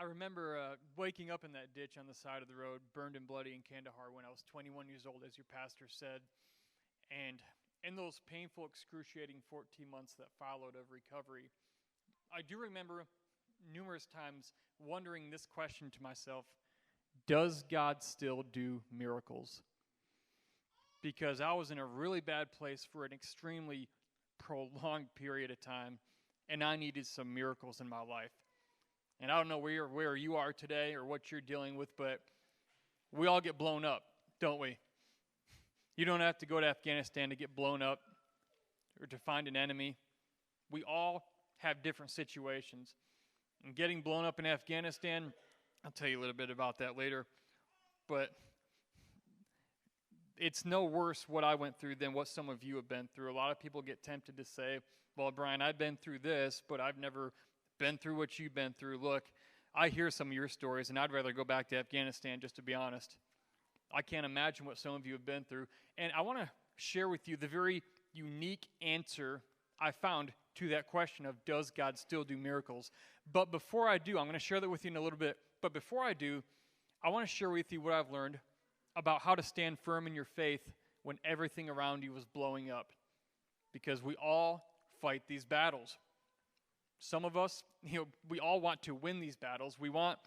I remember waking up in that ditch on the side of the road, burned and bloody in Kandahar when I was 21 years old, as your pastor said. And in those painful, excruciating 14 months that followed of recovery, I do remember numerous times wondering this question to myself: does God still do miracles? Because I was in a really bad place for an extremely prolonged period of time, and I needed some miracles in my life. And I don't know where you are today or what you're dealing with, but we all get blown up, don't we? You don't have to go to Afghanistan to get blown up or to find an enemy. We all have different situations. And getting blown up in Afghanistan, I'll tell you a little bit about that later, but it's no worse what I went through than what some of you have been through. A lot of people get tempted to say, well, Brian, I've been through this, but I've never been through what you've been through. Look, I hear some of your stories, and I'd rather go back to Afghanistan, just to be honest. I can't imagine what some of you have been through. And I want to share with you the very unique answer I found to that question of, does God still do miracles? But before I do, I'm going to share that with you in a little bit. But before I do, I want to share with you what I've learned about how to stand firm in your faith when everything around you is blowing up. Because we all fight these battles. Some of us, we all want to win these battles. We want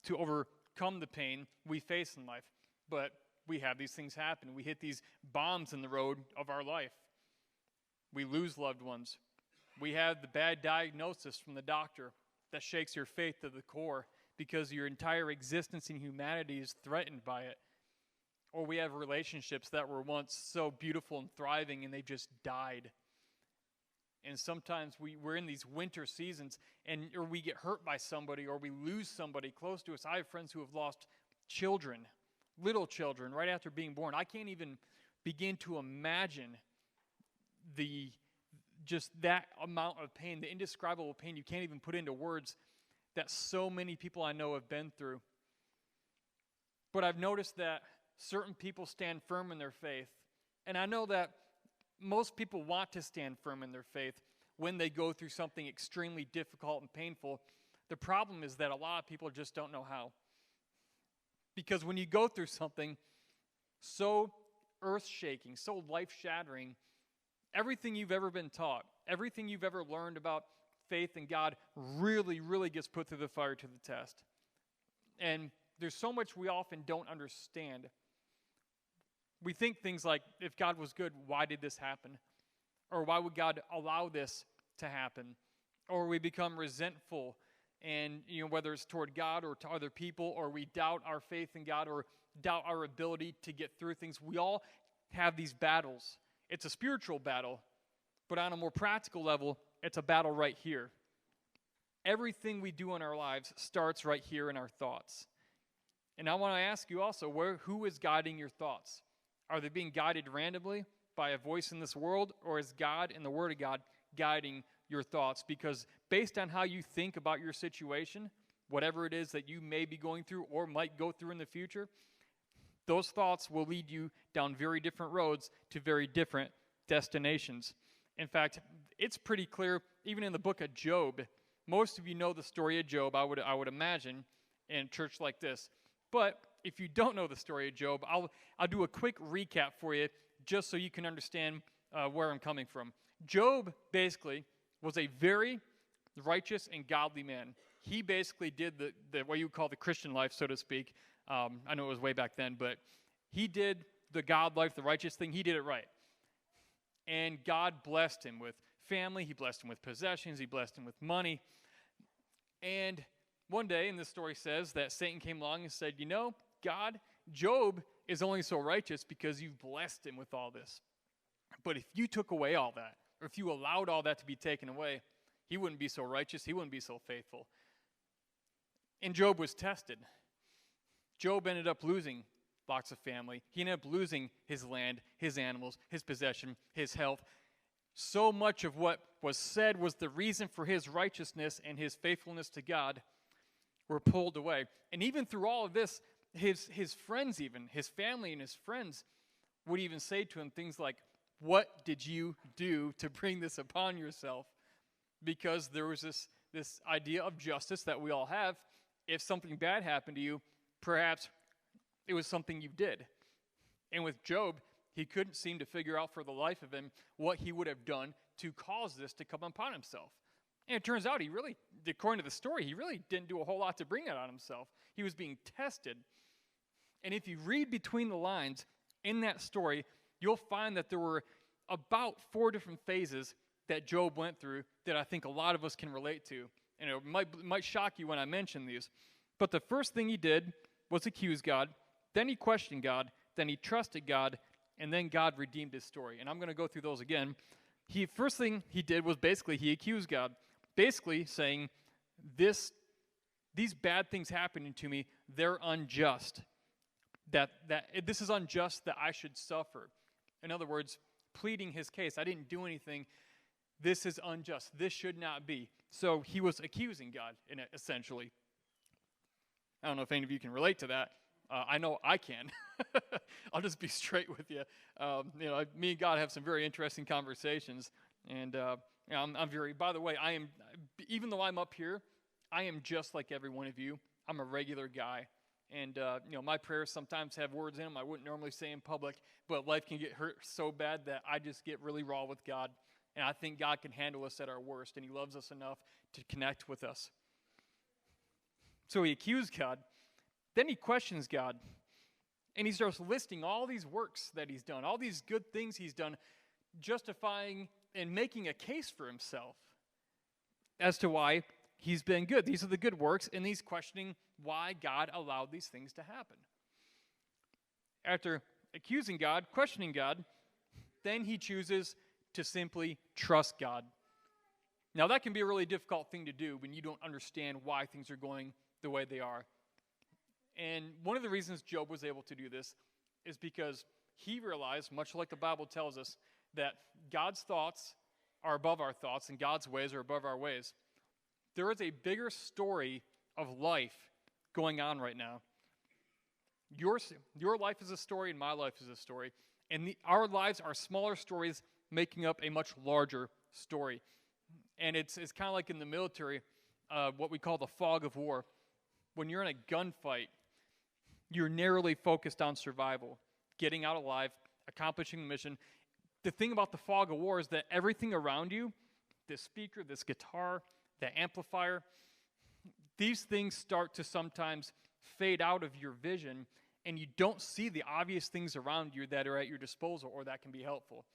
to overcome the pain we face in life. But we have these things happen. We hit these bombs in the road of our life. We lose loved ones. We have the bad diagnosis from the doctor that shakes your faith to the core because your entire existence in humanity is threatened by it. Or we have relationships that were once so beautiful and thriving and they just died. And sometimes we're in these winter seasons, or we get hurt by somebody, or we lose somebody close to us. I have friends who have lost children, little children, right after being born. I can't even begin to imagine just that amount of pain, the indescribable pain you can't even put into words that so many people I know have been through. But I've noticed that certain people stand firm in their faith, and I know that most people want to stand firm in their faith when they go through something extremely difficult and painful. The problem is that a lot of people just don't know how. Because when you go through something so earth-shaking, so life-shattering, everything you've ever been taught, everything you've ever learned about faith in God really, really gets put through the fire to the test. And there's so much we often don't understand. We think things like, if God was good, why did this happen? Or why would God allow this to happen? Or we become resentful, and whether it's toward God or to other people, or we doubt our faith in God or doubt our ability to get through things. We all have these battles. It's a spiritual battle, but on a more practical level, it's a battle right here. Everything we do in our lives starts right here in our thoughts. And I want to ask you also, who is guiding your thoughts? Are they being guided randomly by a voice in this world, or is God and the Word of God guiding your thoughts? Because based on how you think about your situation, whatever it is that you may be going through or might go through in the future, those thoughts will lead you down very different roads to very different destinations. In fact, it's pretty clear, even in the book of Job. Most of you know the story of Job, I would imagine, in a church like this. But if you don't know the story of Job, I'll do a quick recap for you just so you can understand where I'm coming from. Job basically was a very righteous and godly man. He basically did the what you would call the Christian life, so to speak. I know it was way back then, but he did the God life, the righteous thing. He did it right. And God blessed him with family. He blessed him with possessions. He blessed him with money. And one day, and this story says that Satan came along and said, God, Job is only so righteous because you've blessed him with all this. But if you took away all that, or if you allowed all that to be taken away, he wouldn't be so righteous, he wouldn't be so faithful. And Job was tested. Job ended up losing lots of family. He ended up losing his land, his animals, his possession, his health. So much of what was said was the reason for his righteousness and his faithfulness to God were pulled away. And even through all of this, his friends even, his family and his friends would even say to him things like, what did you do to bring this upon yourself? Because there was this idea of justice that we all have. if something bad happened to you, perhaps it was something you did. And with Job, he couldn't seem to figure out for the life of him what he would have done to cause this to come upon himself. And it turns out he really, according to the story, he really didn't do a whole lot to bring it on himself. He was being tested. And if you read between the lines in that story, you'll find that there were about 4 different phases that Job went through that I think a lot of us can relate to. And it might shock you when I mention these. But the first thing he did was accuse God. Then he questioned God. Then he trusted God. And then God redeemed his story. And I'm going to go through those again. First thing he did was basically he accused God. Basically saying, these bad things happening to me, they're unjust. That this is unjust that I should suffer. In other words, pleading his case. I didn't do anything. This is unjust. This should not be. So he was accusing God, essentially. I don't know if any of you can relate to that. I know I can. I'll just be straight with you. Me and God have some very interesting conversations. And I'm very, by the way, even though I'm up here, I am just like every one of you. I'm a regular guy. And, my prayers sometimes have words in them I wouldn't normally say in public, but life can get hurt so bad that I just get really raw with God. And I think God can handle us at our worst, and he loves us enough to connect with us. So he accused God. Then he questions God. And he starts listing all these works that he's done, all these good things he's done, justifying and making a case for himself as to why he's been good. These are the good works, and he's questioning why God allowed these things to happen. After accusing God, questioning God, then he chooses to simply trust God. Now, that can be a really difficult thing to do when you don't understand why things are going the way they are. And one of the reasons Job was able to do this is because he realized, much like the Bible tells us, that God's thoughts are above our thoughts and God's ways are above our ways. There is a bigger story of life going on right now. Your life is a story and my life is a story. And our lives are smaller stories making up a much larger story. And it's kind of like in the military, what we call the fog of war. When you're in a gunfight, you're narrowly focused on survival, getting out alive, accomplishing the mission. The thing about the fog of war is that everything around you, this speaker, this guitar, the amplifier, these things start to sometimes fade out of your vision, and you don't see the obvious things around you that are at your disposal or that can be helpful.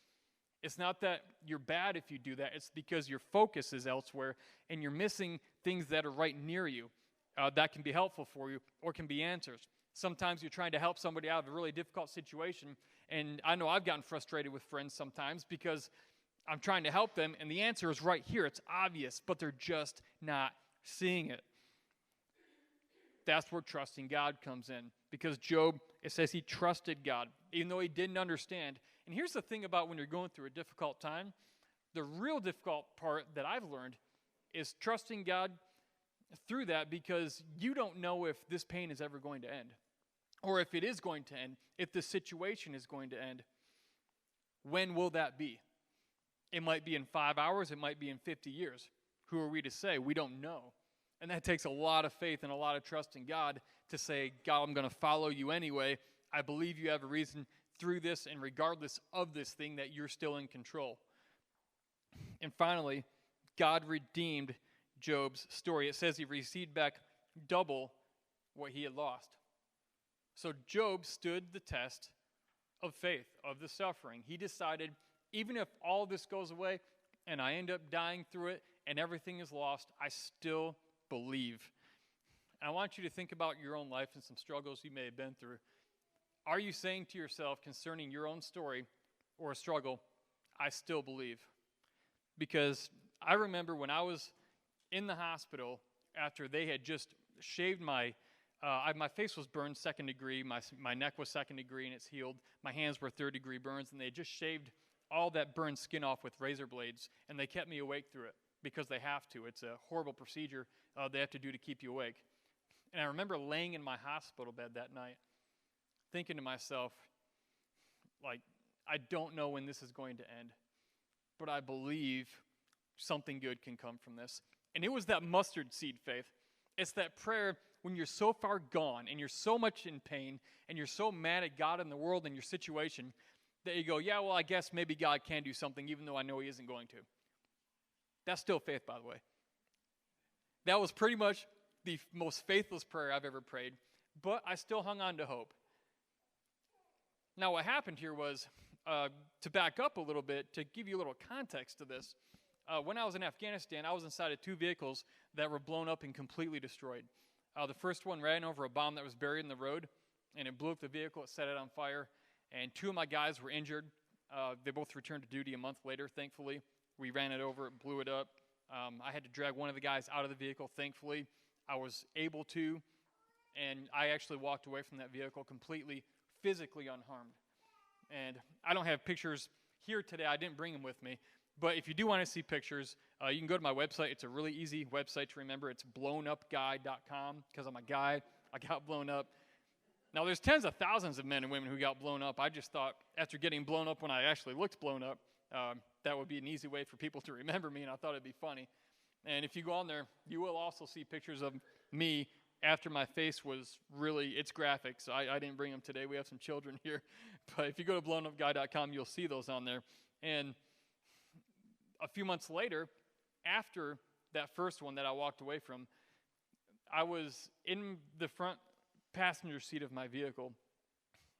It's not that you're bad if you do that. It's because your focus is elsewhere, and you're missing things that are right near you that can be helpful for you or can be answers. Sometimes you're trying to help somebody out of a really difficult situation, and I know I've gotten frustrated with friends sometimes because I'm trying to help them, and the answer is right here. It's obvious, but they're just not seeing it. That's where trusting God comes in, because Job, it says he trusted God, even though he didn't understand. And here's the thing about when you're going through a difficult time, the real difficult part that I've learned is trusting God through that, because you don't know if this pain is ever going to end, or if it is going to end, if the situation is going to end. When will that be? It might be in 5 hours, it might be in 50 years. Who are we to say? We don't know. And that takes a lot of faith and a lot of trust in God to say, God, I'm going to follow you anyway. I believe you have a reason through this, and regardless of this thing, that you're still in control. And finally, God redeemed Job's story. It says he received back double what he had lost. So Job stood the test of faith, of the suffering. He decided, even if all this goes away and I end up dying through it and everything is lost, I still believe. And I want you to think about your own life and some struggles you may have been through. Are you saying to yourself concerning your own story or a struggle, I still believe? Because I remember when I was in the hospital after they had just shaved my face was burned 2nd degree, my neck was 2nd degree and it's healed. My hands were 3rd degree burns, and they just shaved all that burned skin off with razor blades, and they kept me awake through it because they have to. It's a horrible procedure they have to do to keep you awake. And I remember laying in my hospital bed that night thinking to myself, like, I don't know when this is going to end, but I believe something good can come from this. And it was that mustard seed faith. It's that prayer when you're so far gone and you're so much in pain and you're so mad at God and the world and your situation that you go, yeah, well, I guess maybe God can do something even though I know he isn't going to. That's still faith, by the way. That was pretty much the most faithless prayer I've ever prayed, but I still hung on to hope. Now, what happened here was, to back up a little bit, to give you a little context to this, when I was in Afghanistan, I was inside of 2 vehicles that were blown up and completely destroyed. The first one ran over a bomb that was buried in the road, and it blew up the vehicle. It set it on fire, and 2 of my guys were injured. They both returned to duty a month later, thankfully. We ran it over, it blew it up. I had to drag one of the guys out of the vehicle, thankfully. I was able to, and I actually walked away from that vehicle completely, physically unharmed. And I don't have pictures here today. I didn't bring them with me. But if you do want to see pictures, you can go to my website. It's a really easy website to remember. It's blownupguy.com, because I'm a guy. I got blown up. Now, there's tens of thousands of men and women who got blown up. I just thought, after getting blown up when I actually looked blown up, that would be an easy way for people to remember me, and I thought it'd be funny. And if you go on there, you will also see pictures of me after my face was really, it's graphic, so I didn't bring them today. We have some children here. But if you go to blownupguy.com, you'll see those on there. And a few months later, after that first one that I walked away from, I was in the front passenger seat of my vehicle.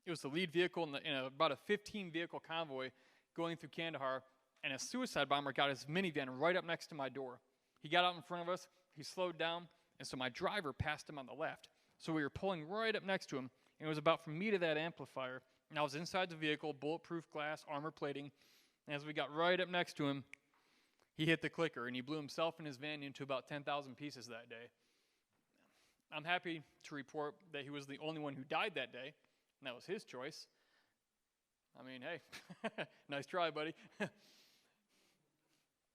It was the lead vehicle in about a 15-vehicle convoy going through Kandahar, and a suicide bomber got his minivan right up next to my door. He got out in front of us, he slowed down, and so my driver passed him on the left. So we were pulling right up next to him, and it was about from me to that amplifier, and I was inside the vehicle, bulletproof glass, armor plating, and as we got right up next to him, he hit the clicker, and he blew himself and his van into about 10,000 pieces that day. I'm happy to report that he was the only one who died that day, and that was his choice. I mean, hey, nice try, buddy. The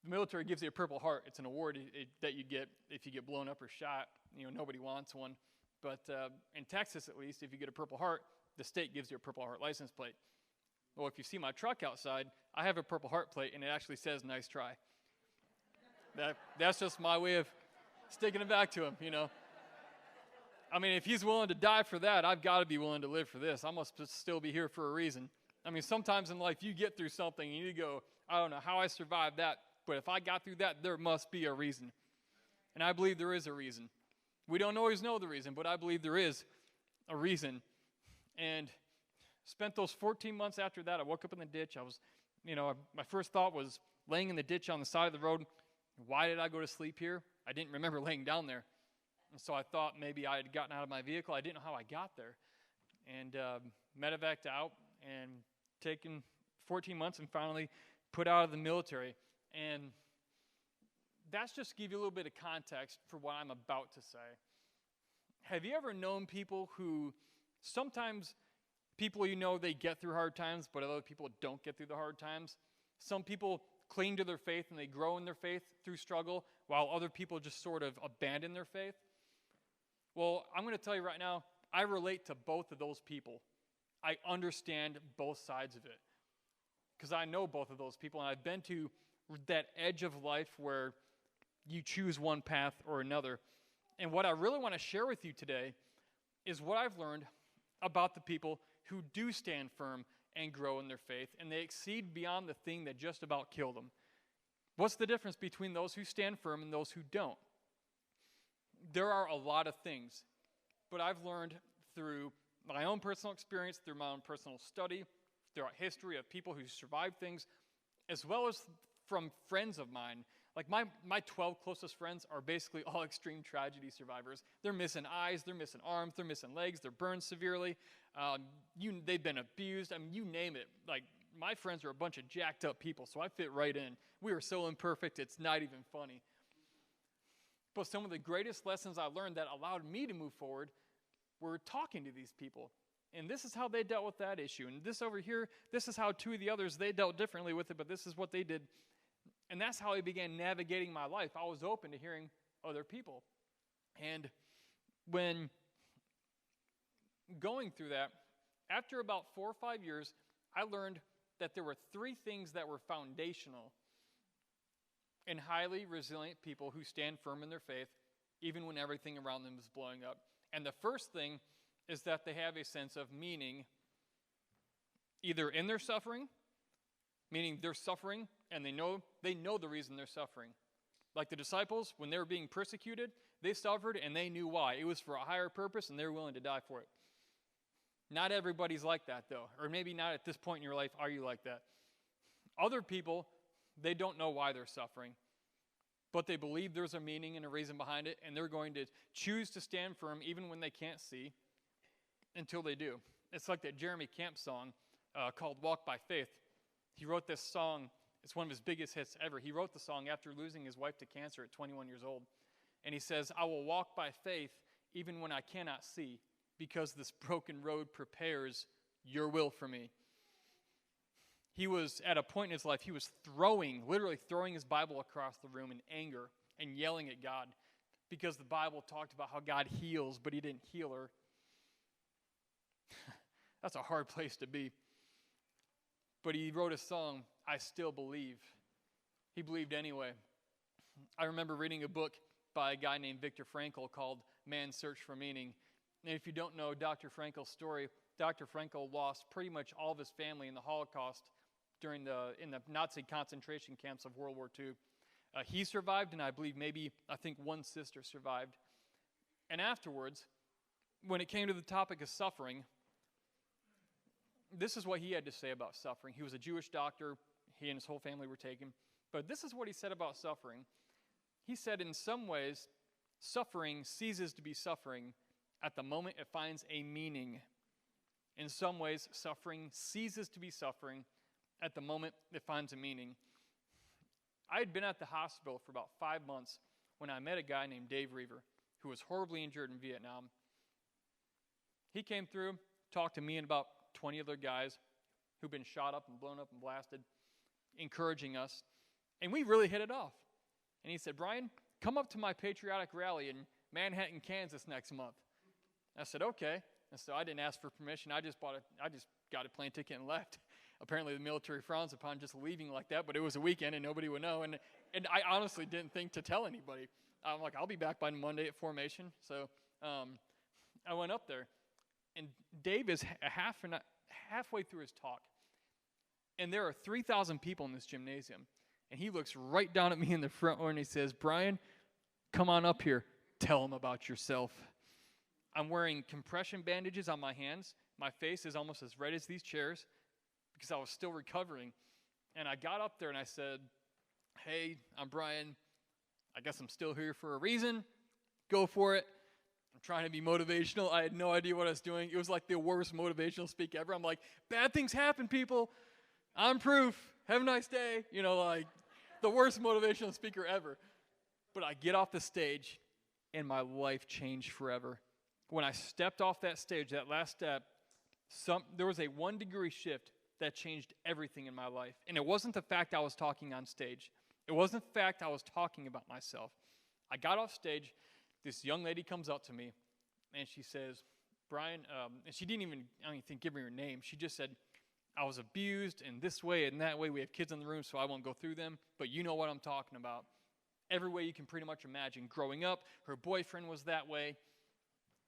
military gives you a Purple Heart. It's an award that you get if you get blown up or shot. You know, nobody wants one. But in Texas, at least, if you get a Purple Heart, the state gives you a Purple Heart license plate. Well, if you see my truck outside, I have a Purple Heart plate, and it actually says, nice try. That's just my way of sticking it back to him, you know. I mean, if he's willing to die for that, I've got to be willing to live for this. I must still be here for a reason. I mean, sometimes in life, you get through something, and you go, I don't know how I survived that, but if I got through that, there must be a reason. And I believe there is a reason. We don't always know the reason, but I believe there is a reason. And spent those 14 months after that, I woke up in the ditch. I was, my first thought was laying in the ditch on the side of the road. Why did I go to sleep here? I didn't remember laying down there. And so I thought maybe I had gotten out of my vehicle. I didn't know how I got there. And medevaced out and taken 14 months and finally put out of the military. And that's just to give you a little bit of context for what I'm about to say. Have you ever known people who sometimes people they get through hard times, but other people don't get through the hard times? Some people cling to their faith and they grow in their faith through struggle, while other people just sort of abandon their faith. Well, I'm going to tell you right now, I relate to both of those people. I understand both sides of it because I know both of those people, and I've been to that edge of life where you choose one path or another. And what I really want to share with you today is what I've learned about the people who do stand firm and grow in their faith, and they exceed beyond the thing that just about killed them. What's the difference between those who stand firm and those who don't? There are a lot of things, but I've learned through my own personal experience, through my own personal study, throughout history of people who survived things, as well as from friends of mine. Like my 12 closest friends are basically all extreme tragedy survivors. They're missing eyes, they're missing arms, they're missing legs, they're burned severely. They've been abused. I mean, you name it. Like, my friends are a bunch of jacked up people, so I fit right in. We are so imperfect, it's not even funny. But some of the greatest lessons I learned that allowed me to move forward were talking to these people. And this is how they dealt with that issue. And this over here, this is how 2 of the others, they dealt differently with it, but this is what they did. And that's how I began navigating my life. I was open to hearing other people. And when going through that, after about 4 or 5 years, I learned that there were 3 things that were foundational in highly resilient people who stand firm in their faith, even when everything around them is blowing up. And the first thing is that they have a sense of meaning either in their suffering, meaning they're suffering and they know the reason they're suffering. Like the disciples, when they were being persecuted, they suffered and they knew why. It was for a higher purpose and they're willing to die for it. Not everybody's like that, though. Or maybe not at this point in your life are you like that. Other people, they don't know why they're suffering, but they believe there's a meaning and a reason behind it, and they're going to choose to stand firm even when they can't see until they do. It's like that Jeremy Camp song called Walk by Faith. He wrote this song. It's one of his biggest hits ever. He wrote the song after losing his wife to cancer at 21 years old. And he says, I will walk by faith even when I cannot see, because this broken road prepares your will for me. He was at a point in his life, he was literally throwing his Bible across the room in anger and yelling at God because the Bible talked about how God heals, but he didn't heal her. That's a hard place to be. But he wrote a song, I Still Believe. He believed anyway. I remember reading a book by a guy named Viktor Frankl called Man's Search for Meaning. And if you don't know Dr. Frankl's story, Dr. Frankl lost pretty much all of his family in the Holocaust in the Nazi concentration camps of World War II. He survived, and I think one sister survived. And afterwards, when it came to the topic of suffering, this is what he had to say about suffering. He was a Jewish doctor. He and his whole family were taken. But this is what he said about suffering. He said, in some ways, suffering ceases to be suffering at the moment it finds a meaning. In some ways, suffering ceases to be suffering at the moment it finds a meaning. I had been at the hospital for about 5 months when I met a guy named Dave Reaver, who was horribly injured in Vietnam. He came through, talked to me and about 20 other guys who'd been shot up and blown up and blasted, encouraging us. And we really hit it off. And he said, Brian, come up to my patriotic rally in Manhattan, Kansas next month. I said, okay. And so I didn't ask for permission. I just got a plane ticket and left. Apparently the military frowns upon just leaving like that, but it was a weekend and nobody would know. And I honestly didn't think to tell anybody. I'm like, I'll be back by Monday at formation. So I went up there. And Dave is halfway through his talk. And there are 3,000 people in this gymnasium. And he looks right down at me in the front row and he says, Brian, come on up here. Tell them about yourself. I'm wearing compression bandages on my hands. My face is almost as red as these chairs because I was still recovering. And I got up there and I said, hey, I'm Brian. I guess I'm still here for a reason. Go for it. I'm trying to be motivational. I had no idea what I was doing. It was like the worst motivational speak ever. I'm like, bad things happen, people. I'm proof. Have a nice day. Like the worst motivational speaker ever. But I get off the stage and my life changed forever. When I stepped off that stage, that last step, there was a 1-degree shift that changed everything in my life. And it wasn't the fact I was talking on stage. It wasn't the fact I was talking about myself. I got off stage. This young lady comes up to me, and she says, Brian, and she didn't even, I don't even think, give me her name. She just said, I was abused in this way and that way. We have kids in the room, so I won't go through them, but you know what I'm talking about. Every way you can pretty much imagine. Growing up, her boyfriend was that way,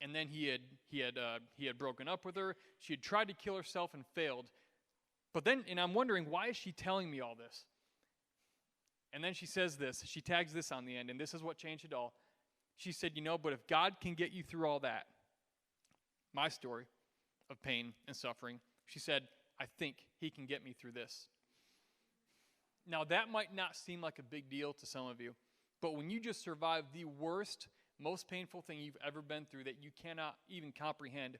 and then he had broken up with her. She had tried to kill herself and failed. But then, and I'm wondering, why is she telling me all this? And then she says this. She tags this on the end, and this is what changed it all. She said, but if God can get you through all that, my story of pain and suffering, she said, I think he can get me through this. Now, that might not seem like a big deal to some of you, but when you just survived the worst, most painful thing you've ever been through that you cannot even comprehend,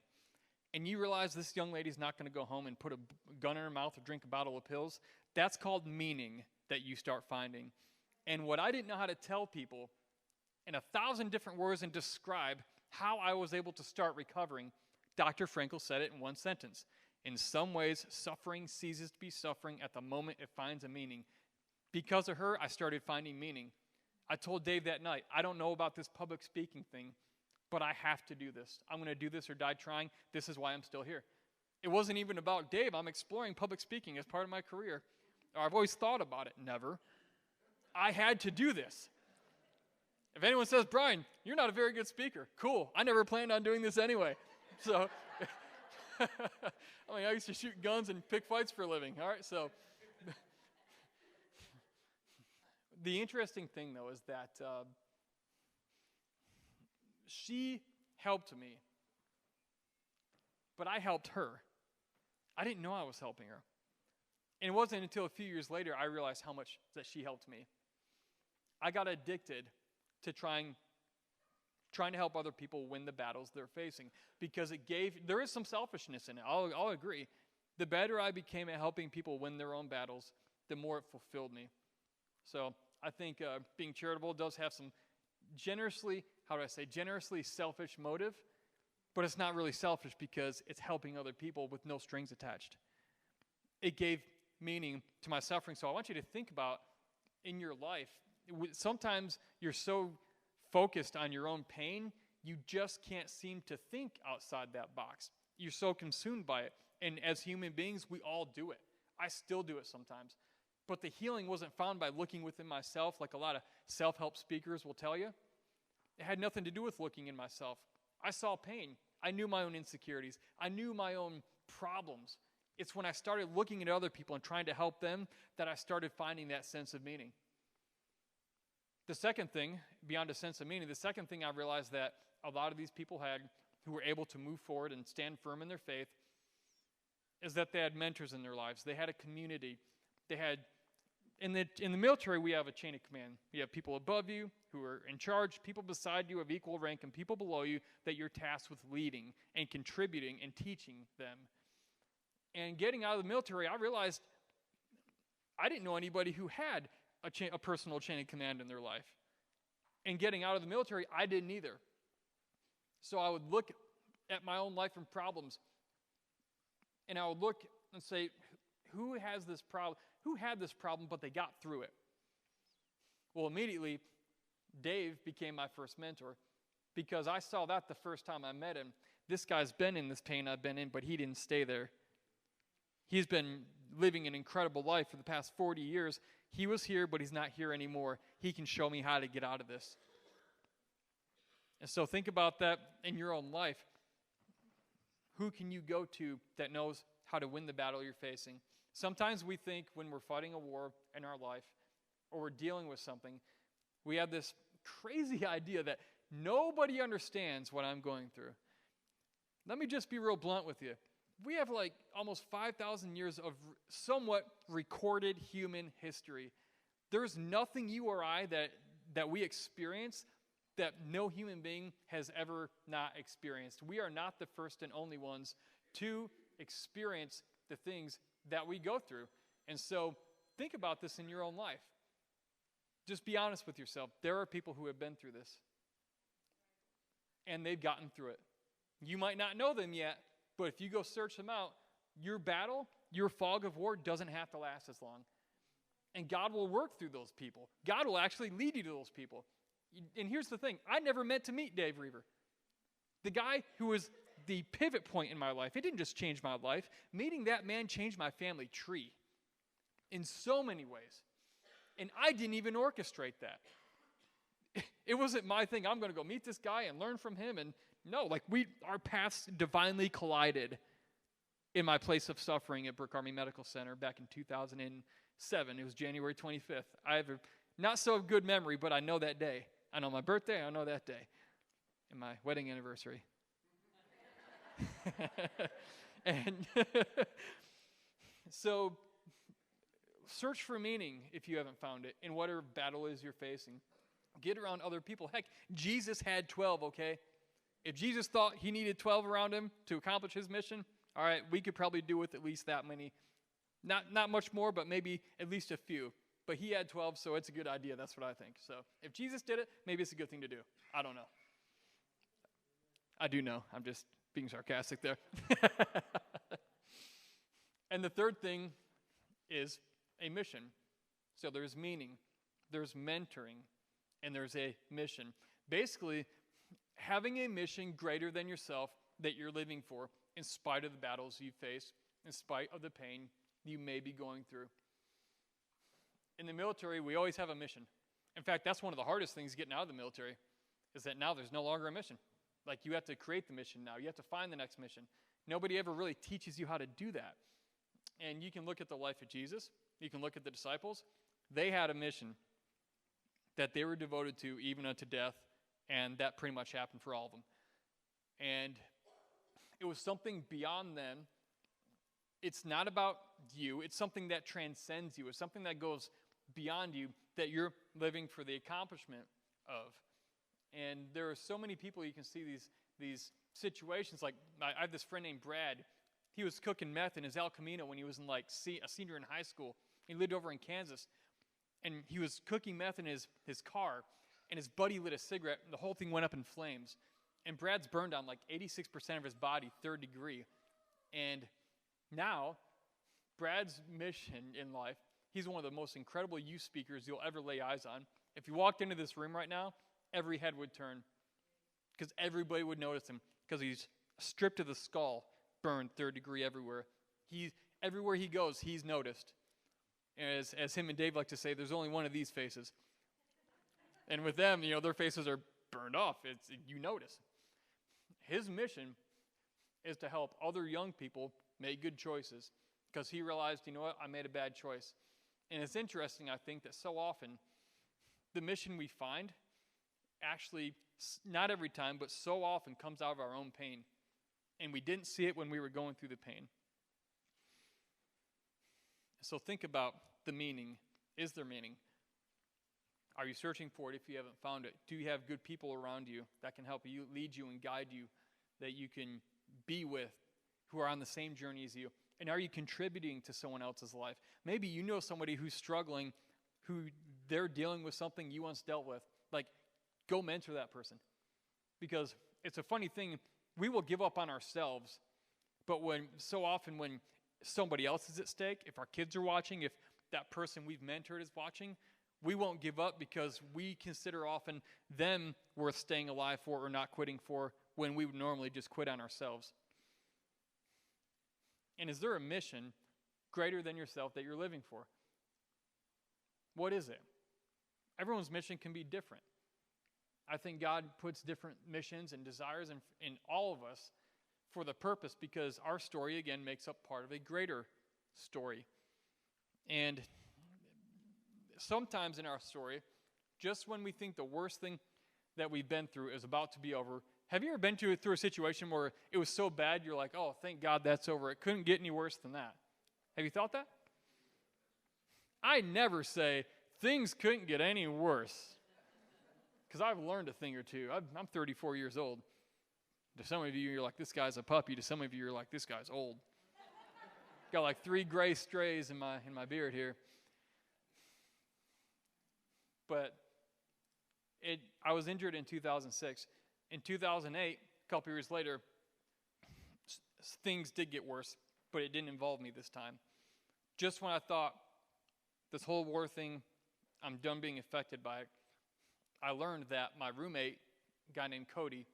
and you realize this young lady's not going to go home and put a gun in her mouth or drink a bottle of pills, that's called meaning that you start finding. And what I didn't know how to tell people in 1,000 different words and describe how I was able to start recovering, Dr. Frankl said it in one sentence. In some ways, suffering ceases to be suffering at the moment it finds a meaning. Because of her, I started finding meaning. I told Dave that night, I don't know about this public speaking thing, but I have to do this. I'm going to do this or die trying. This is why I'm still here. It wasn't even about Dave. I'm exploring public speaking as part of my career. Or I've always thought about it. Never. I had to do this. If anyone says, Brian, you're not a very good speaker, cool. I never planned on doing this anyway. So, I used to shoot guns and pick fights for a living. All right, so. The interesting thing, though, is that she helped me, but I helped her. I didn't know I was helping her. And it wasn't until a few years later I realized how much that she helped me. I got addicted to trying to help other people win the battles they're facing, because there is some selfishness in it. I'll agree. The better I became at helping people win their own battles, the more it fulfilled me. So I think being charitable does have some generously selfish motive, but it's not really selfish because it's helping other people with no strings attached. It gave meaning to my suffering. So I want you to think about in your life, sometimes you're so focused on your own pain, you just can't seem to think outside that box. You're so consumed by it. And as human beings, we all do it. I still do it sometimes. But the healing wasn't found by looking within myself like a lot of self-help speakers will tell you. It had nothing to do with looking in myself. I saw pain. I knew my own insecurities. I knew my own problems. It's when I started looking at other people and trying to help them that I started finding that sense of meaning. The second thing, beyond a sense of meaning, the second thing I realized that a lot of these people had who were able to move forward and stand firm in their faith is that they had mentors in their lives. They had a community. They had, in the military, we have a chain of command. We have people above you who are in charge, people beside you of equal rank, and people below you that you're tasked with leading and contributing and teaching them. And getting out of the military, I realized I didn't know anybody who had a personal chain of command in their life. And getting out of the military, I didn't either. So I would look at my own life and problems, and I would look and say, who has this problem? Who had this problem, but they got through it? Well, immediately, Dave became my first mentor, because I saw that the first time I met him. This guy's been in this pain I've been in, but he didn't stay there. He's been living an incredible life for the past 40 years. He was here, but he's not here anymore. He can show me how to get out of this. And so think about that in your own life. Who can you go to that knows how to win the battle you're facing? Sometimes we think when we're fighting a war in our life or we're dealing with something, we have this crazy idea that nobody understands what I'm going through. Let me just be real blunt with you. We have like almost 5,000 years of somewhat recorded human history. There's nothing you or I that we experience that no human being has ever not experienced. We are not the first and only ones to experience the things that we go through. And so think about this in your own life. Just be honest with yourself. There are people who have been through this, and they've gotten through it. You might not know them yet, but if you go search them out, your battle, your fog of war doesn't have to last as long. And God will work through those people. God will actually lead you to those people. And here's the thing. I never meant to meet Dave Reaver. The guy who was the pivot point in my life. It didn't just change my life. Meeting that man changed my family tree in so many ways. And I didn't even orchestrate that. It wasn't my thing. I'm going to go meet this guy and learn from him. And no, our paths divinely collided in my place of suffering at Brooke Army Medical Center back in 2007. It was January 25th. I have a not so good memory, but I know that day. I know my birthday, I know that day. And my wedding anniversary. And so search for meaning if you haven't found it in whatever battle is you're facing. Get around other people. Heck, Jesus had 12, okay? If Jesus thought he needed 12 around him to accomplish his mission, all right, we could probably do with at least that many. Not much more, but maybe at least a few. But he had 12, so it's a good idea. That's what I think. So if Jesus did it, maybe it's a good thing to do. I don't know. I do know. I'm just being sarcastic there. And the third thing is a mission. So there's meaning, there's mentoring, and there's a mission. Basically, having a mission greater than yourself that you're living for in spite of the battles you face, in spite of the pain you may be going through. In the military, we always have a mission. In fact, that's one of the hardest things getting out of the military, is that now there's no longer a mission. Like, you have to create the mission now. You have to find the next mission. Nobody ever really teaches you how to do that. And you can look at the life of Jesus. You can look at the disciples. They had a mission that they were devoted to even unto death, and that pretty much happened for all of them. And it was something beyond them. It's not about you. It's something that transcends you. It's something that goes beyond you, that you're living for the accomplishment of. And there are so many people you can see these situations. Like, I have this friend named Brad. He was cooking meth in his El Camino when he was a senior in high school. He lived over in Kansas. And he was cooking meth in his car, and his buddy lit a cigarette, and the whole thing went up in flames. And Brad's burned on like 86% of his body, 3rd degree. And now, Brad's mission in life, he's one of the most incredible youth speakers you'll ever lay eyes on. If you walked into this room right now, every head would turn, because everybody would notice him, because he's stripped to the skull, burned 3rd degree everywhere. Everywhere he goes, he's noticed. And as him and Dave like to say, there's only one of these faces. And with them, their faces are burned off. You notice. His mission is to help other young people make good choices, because he realized, you know what, I made a bad choice. And it's interesting, I think, that so often the mission we find actually, not every time, but so often comes out of our own pain. And we didn't see it when we were going through the pain. So think about the meaning. Is there meaning? Are you searching for it if you haven't found it? Do you have good people around you that can help you, lead you, and guide you, that you can be with, who are on the same journey as you? And are you contributing to someone else's life? Maybe you know somebody who's struggling, who they're dealing with something you once dealt with. Like, go mentor that person. Because it's a funny thing, we will give up on ourselves, but so often when somebody else is at stake, if our kids are watching, if that person we've mentored is watching, we won't give up, because we consider often them worth staying alive for or not quitting for, when we would normally just quit on ourselves. And is there a mission greater than yourself that you're living for? What is it? Everyone's mission can be different. I think God puts different missions and desires in all of us for the purpose, because our story, again, makes up part of a greater story. And sometimes in our story, just when we think the worst thing that we've been through is about to be over, have you ever been through a situation where it was so bad, you're like, oh, thank God that's over. It couldn't get any worse than that. Have you thought that? I never say, things couldn't get any worse, because I've learned a thing or two. I'm 34 years old. To some of you, you're like, this guy's a puppy. To some of you, you're like, this guy's old. Got like 3 gray strays in my beard here. But I was injured in 2006. In 2008, a couple years later, things did get worse, but it didn't involve me this time. Just when I thought, this whole war thing, I'm done being affected by it, I learned that my roommate, a guy named Cody,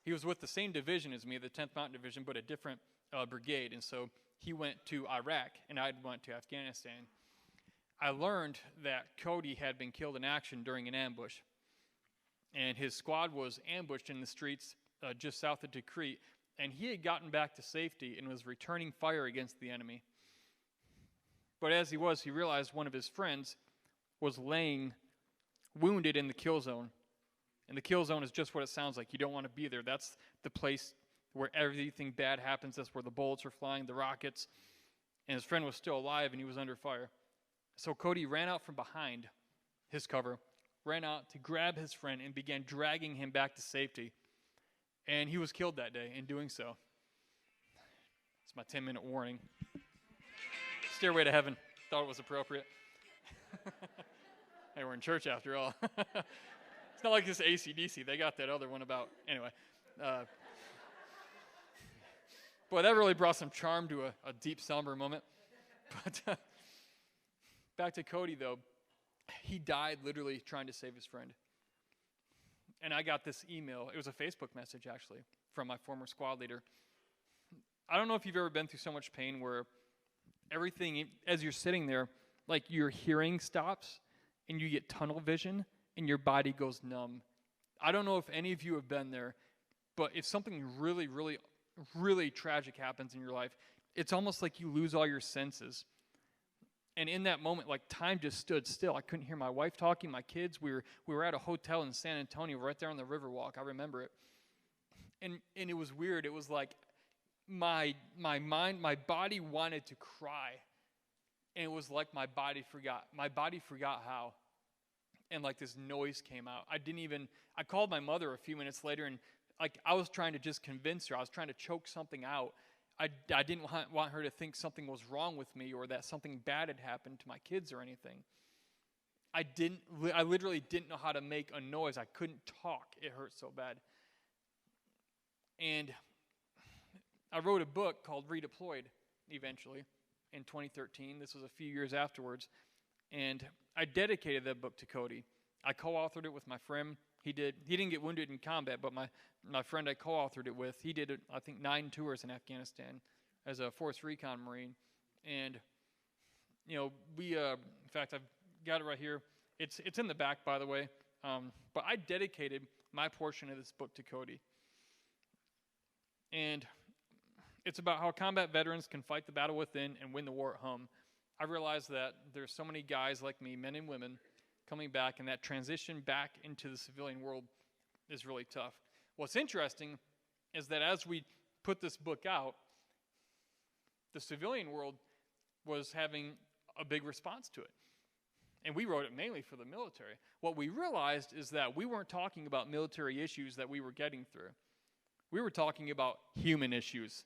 he was with the same division as me, the 10th Mountain Division, but a different brigade. And so he went to Iraq, and I went to Afghanistan. I learned that Cody had been killed in action during an ambush. And his squad was ambushed in the streets just south of Tikrit. And he had gotten back to safety and was returning fire against the enemy. But as he realized one of his friends was laying wounded in the kill zone. And the kill zone is just what it sounds like. You don't want to be there. That's the place where everything bad happens. That's where the bullets are flying, the rockets. And his friend was still alive, and he was under fire. So Cody ran out from behind his cover, ran out to grab his friend, and began dragging him back to safety. And he was killed that day in doing so. It's my 10-minute warning. Stairway to Heaven. Thought it was appropriate. Hey, we're in church after all. It's not like this AC/DC. They got that other one about. Anyway. Boy, that really brought some charm to a deep, somber moment. But back to Cody, though. He died literally trying to save his friend. And I got this email. It was a Facebook message, actually, from my former squad leader. I don't know if you've ever been through so much pain where everything, as you're sitting there, like your hearing stops and you get tunnel vision and your body goes numb. I don't know if any of you have been there, but if something really, really, really tragic happens in your life, it's almost like you lose all your senses. And in that moment, like, time just stood still. I couldn't hear my wife talking, my kids. We were at a hotel in San Antonio right there on the Riverwalk. I remember it. And it was weird. It was like my mind, my body wanted to cry. And it was like my body forgot. My body forgot how. And like this noise came out. I called my mother a few minutes later, and like I was trying to just convince her. I was trying to choke something out. I didn't want her to think something was wrong with me or that something bad had happened to my kids or anything. I literally didn't know how to make a noise. I couldn't talk. It hurt so bad. And I wrote a book called Redeployed eventually in 2013. This was a few years afterwards. And I dedicated that book to Cody. I co-authored it with my friend. He didn't get wounded in combat, but my friend I co-authored it with, he did, I think, 9 tours in Afghanistan as a Force Recon Marine. And, you know, in fact, I've got it right here. It's in the back, by the way. But I dedicated my portion of this book to Cody. And it's about how combat veterans can fight the battle within and win the war at home. I realize that there's so many guys like me, men and women, coming back, and that transition back into the civilian world is really tough. What's interesting is that as we put this book out, the civilian world was having a big response to it. And we wrote it mainly for the military. What we realized is that we weren't talking about military issues that we were getting through. We were talking about human issues.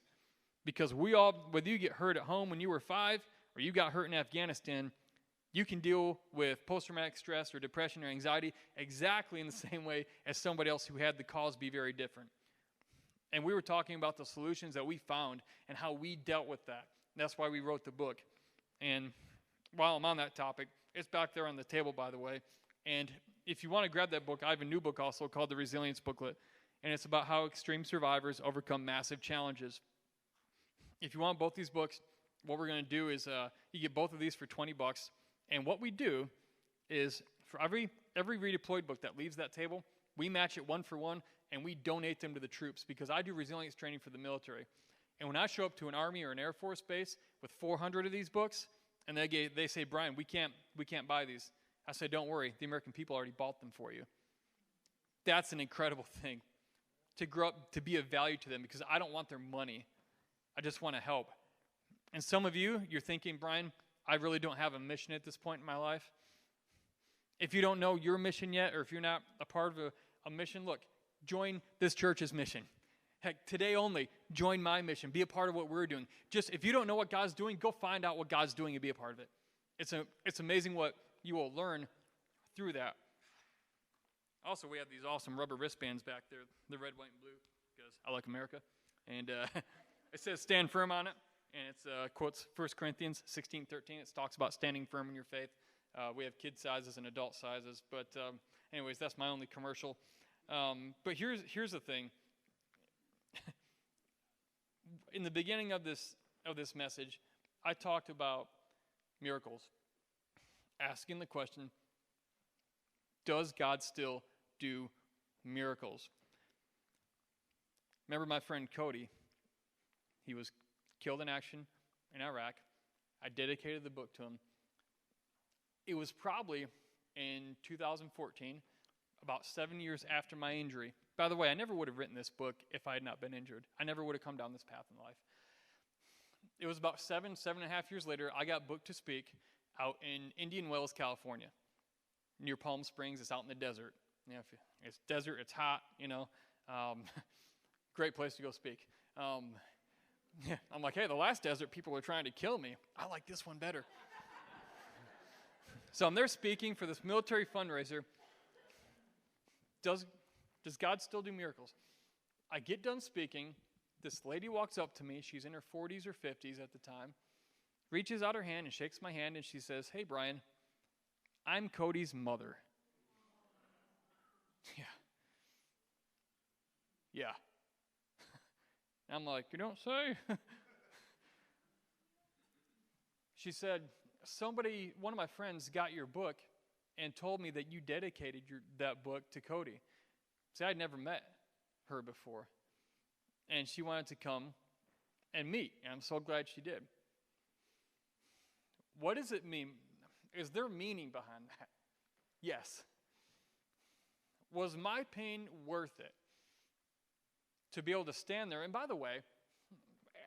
Because we all, whether you get hurt at home when you were 5 or you got hurt in Afghanistan, you can deal with post-traumatic stress or depression or anxiety exactly in the same way as somebody else who had the cause be very different. And we were talking about the solutions that we found and how we dealt with that. And that's why we wrote the book. And while I'm on that topic, it's back there on the table, by the way. And if you want to grab that book, I have a new book also called The Resilience Booklet. And it's about how extreme survivors overcome massive challenges. If you want both these books, what we're going to do is you get both of these for $20. And what we do is for every redeployed book that leaves that table, we match it 1 for 1, and we donate them to the troops because I do resilience training for the military. And when I show up to an Army or an Air Force base with 400 of these books, and they say, Brian, we can't buy these. I say, don't worry, the American people already bought them for you. That's an incredible thing, to grow up, to be of value to them, because I don't want their money. I just want to help. And some of you, you're thinking, Brian, I really don't have a mission at this point in my life. If you don't know your mission yet, or if you're not a part of a mission, look, join this church's mission. Heck, today only, join my mission. Be a part of what we're doing. Just, if you don't know what God's doing, go find out what God's doing and be a part of it. It's amazing what you will learn through that. Also, we have these awesome rubber wristbands back there, the red, white, and blue, because I like America. And it says stand firm on it. And it's quotes 1 Corinthians 16:13. It talks about standing firm in your faith. We have kid sizes and adult sizes. But anyways, that's my only commercial. But here's the thing. In the beginning of this message, I talked about miracles. Asking the question, does God still do miracles? Remember my friend Cody? He was killed in action in Iraq. I dedicated the book to him. It was probably in 2014, about 7 years after my injury. By the way, I never would have written this book if I had not been injured. I never would have come down this path in life. It was about 7.5 years later, I got booked to speak out in Indian Wells, California, near Palm Springs. It's out in the desert. You know, it's desert, it's hot, you know. Great place to go speak. I'm like, hey, the last desert, people were trying to kill me. I like this one better. So I'm there speaking for this military fundraiser. Does God still do miracles? I get done speaking. This lady walks up to me. She's in her 40s or 50s at the time. Reaches out her hand and shakes my hand, and she says, hey, Brian, I'm Cody's mother. Yeah. I'm like, you don't say? She said, one of my friends got your book, and told me that you dedicated that book to Cody. See, I'd never met her before. And she wanted to come and meet, and I'm so glad she did. What does it mean? Is there meaning behind that? Yes. Was my pain worth it to be able to stand there? And by the way,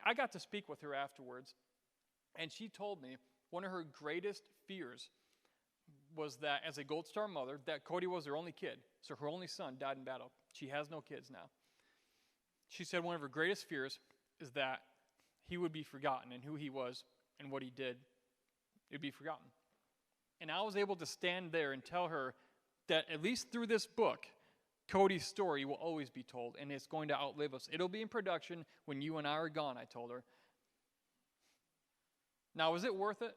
I got to speak with her afterwards, and she told me one of her greatest fears was that as a Gold Star mother, that Cody was her only kid. So her only son died in battle. She has no kids now. She said one of her greatest fears is that he would be forgotten, and who he was and what he did, it would be forgotten. And I was able to stand there and tell her that at least through this book, Cody's story will always be told, and it's going to outlive us. It'll be in production when you and I are gone, I told her. Now, was it worth it?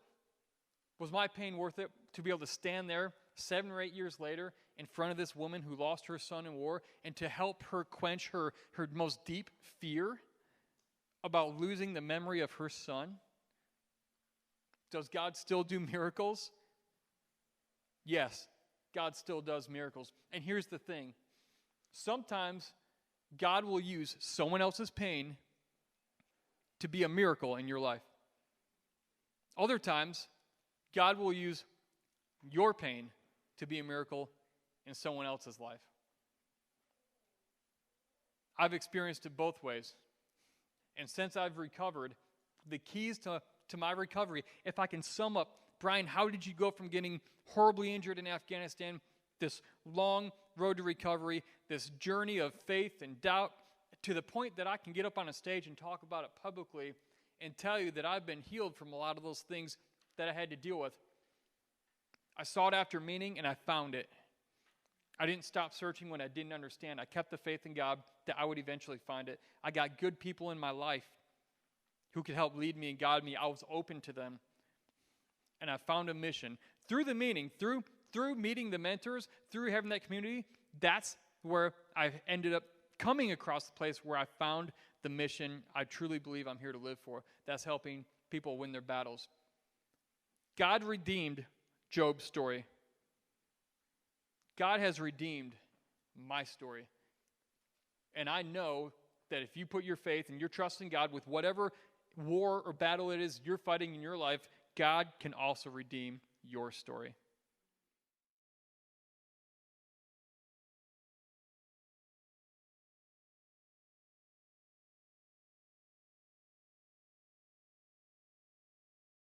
Was my pain worth it to be able to stand there 7 or 8 years later in front of this woman who lost her son in war and to help her quench her most deep fear about losing the memory of her son? Does God still do miracles? Yes, God still does miracles. And here's the thing. Sometimes God will use someone else's pain to be a miracle in your life. Other times, God will use your pain to be a miracle in someone else's life. I've experienced it both ways. And since I've recovered, the keys to my recovery, if I can sum up, Brian, how did you go from getting horribly injured in Afghanistan, this long road to recovery, this journey of faith and doubt, to the point that I can get up on a stage and talk about it publicly and tell you that I've been healed from a lot of those things that I had to deal with? I sought after meaning, and I found it. I didn't stop searching when I didn't understand. I kept the faith in God that I would eventually find it. I got good people in my life who could help lead me and guide me. I was open to them. And I found a mission. Through the meaning, through meeting the mentors, through having that community, that's where I ended up coming across the place where I found the mission I truly believe I'm here to live for. That's helping people win their battles. God redeemed Job's story. God has redeemed my story. And I know that if you put your faith and your trust in God with whatever war or battle it is you're fighting in your life, God can also redeem your story.